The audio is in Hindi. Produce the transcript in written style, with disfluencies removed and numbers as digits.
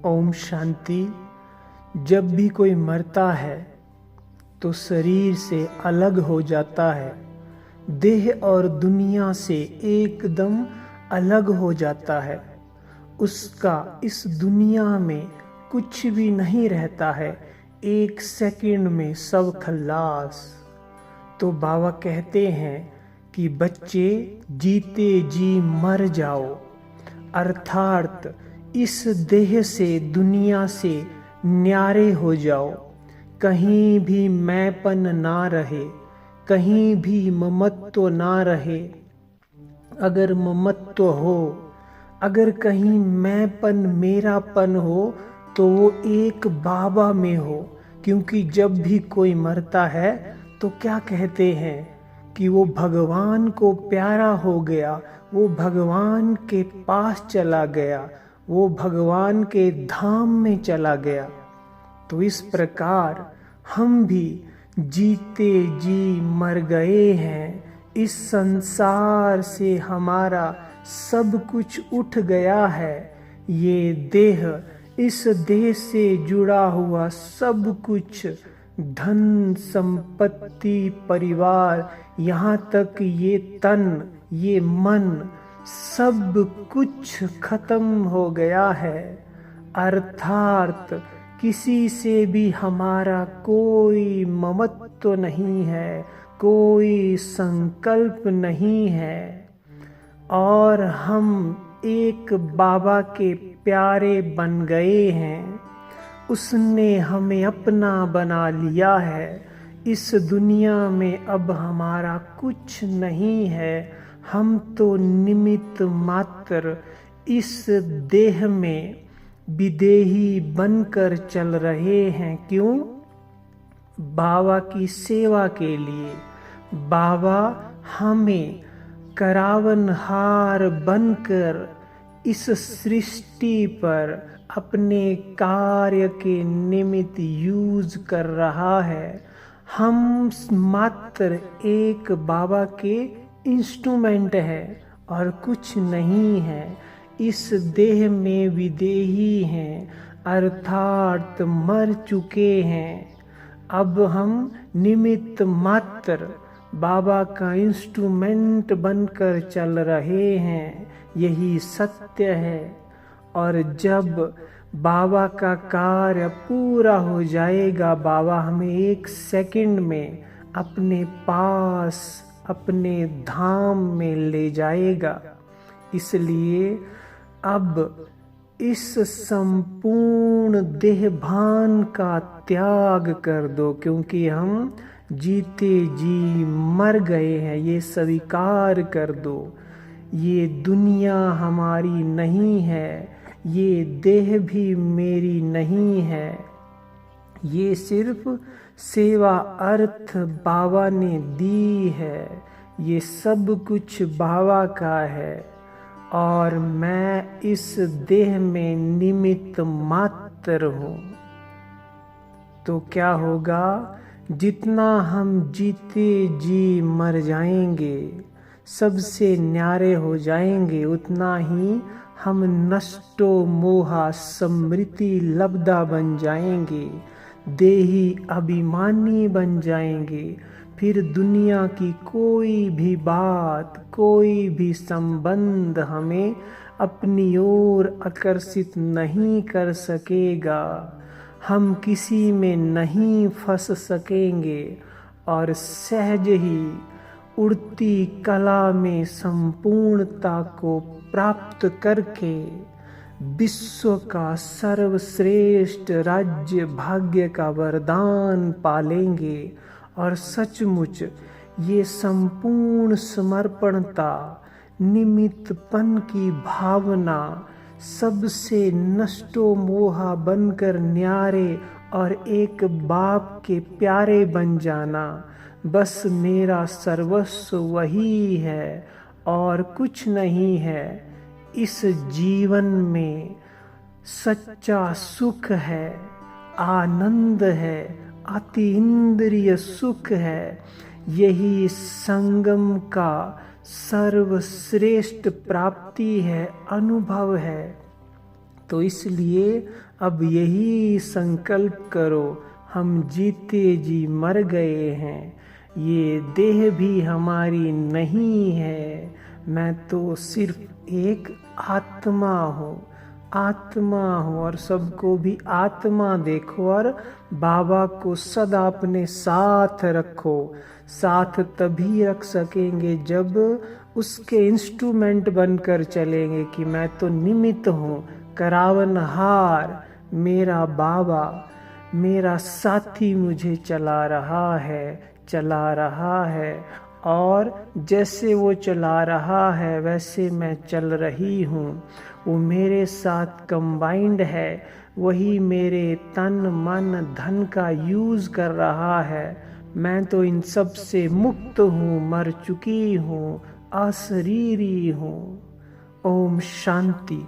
ओम शांति। जब भी कोई मरता है तो शरीर से अलग हो जाता है, देह और दुनिया से एकदम अलग हो जाता है। उसका इस दुनिया में कुछ भी नहीं रहता है, एक सेकंड में सब खल्लास। तो बाबा कहते हैं कि बच्चे जीते जी मर जाओ, अर्थात इस देह से दुनिया से न्यारे हो जाओ। कहीं भी मैंपन ना रहे, कहीं भी ममत्व ना रहे। अगर ममत्व हो, अगर कहीं मैंपन मेरापन हो तो वो एक बाबा में हो। क्योंकि जब भी कोई मरता है तो क्या कहते हैं कि वो भगवान को प्यारा हो गया, वो भगवान के पास चला गया, वो भगवान के धाम में चला गया। तो इस प्रकार हम भी जीते जी मर गए हैं। इस संसार से हमारा सब कुछ उठ गया है। ये देह, इस देह से जुड़ा हुआ सब कुछ, धन संपत्ति परिवार, यहाँ तक ये तन, ये मन, सब कुछ खत्म हो गया है। अर्थात किसी से भी हमारा कोई ममत्व नहीं है, कोई संकल्प नहीं है। और हम एक बाबा के प्यारे बन गए हैं। उसने हमें अपना बना लिया है। इस दुनिया में अब हमारा कुछ नहीं है। हम तो निमित्त मात्र इस देह में विदेही बनकर चल रहे हैं। क्यों? बाबा की सेवा के लिए। बाबा हमें करावनहार बनकर इस सृष्टि पर अपने कार्य के निमित्त यूज कर रहा है। हम मात्र एक बाबा के इंस्ट्रूमेंट है और कुछ नहीं है। इस देह में विदेही हैं, अर्थात मर चुके हैं। अब हम निमित्त मात्र बाबा का इंस्ट्रूमेंट बनकर चल रहे हैं। यही सत्य है। और जब बाबा का कार्य पूरा हो जाएगा, बाबा हमें एक सेकंड में अपने पास, अपने धाम में ले जाएगा। इसलिए अब इस संपूर्ण देहभान का त्याग कर दो, क्योंकि हम जीते जी मर गए हैं। ये स्वीकार कर दो। ये दुनिया हमारी नहीं है, ये देह भी मेरी नहीं है। ये सिर्फ सेवा अर्थ बाबा ने दी है। ये सब कुछ बाबा का है और मैं इस देह में निमित्त मात्र हूँ। तो क्या होगा? जितना हम जीते जी मर जाएंगे, सबसे न्यारे हो जाएंगे, उतना ही हम नष्टो मोहा समृति लब्धा बन जाएंगे, देही अभिमानी बन जाएंगे। फिर दुनिया की कोई भी बात, कोई भी संबंध हमें अपनी ओर आकर्षित नहीं कर सकेगा। हम किसी में नहीं फंस सकेंगे और सहज ही उड़ती कला में संपूर्णता को प्राप्त करके विश्व का सर्वश्रेष्ठ राज्य भाग्य का वरदान पालेंगे। और सचमुच ये संपूर्ण समर्पणता, निमित्तपन की भावना, सबसे नष्टो मोहा बनकर न्यारे और एक बाप के प्यारे बन जाना, बस मेरा सर्वस्व वही है और कुछ नहीं है। इस जीवन में सच्चा सुख है, आनंद है, अति इंद्रिय सुख है। यही संगम का सर्वश्रेष्ठ प्राप्ति है, अनुभव है। तो इसलिए अब यही संकल्प करो, हम जीते जी मर गए हैं, ये देह भी हमारी नहीं है, मैं तो सिर्फ एक आत्मा हूँ, आत्मा हूँ। और सबको भी आत्मा देखो और बाबा को सदा अपने साथ रखो। साथ तभी रख सकेंगे जब उसके इंस्ट्रूमेंट बनकर चलेंगे कि मैं तो निमित्त हूँ, करावनहार मेरा बाबा, मेरा साथी मुझे चला रहा है और जैसे वो चला रहा है वैसे मैं चल रही हूँ। वो मेरे साथ कंबाइंड है, वही मेरे तन मन धन का यूज़ कर रहा है। मैं तो इन सब से मुक्त हूँ, मर चुकी हूँ, अशरीरी हूँ। ओम शांति।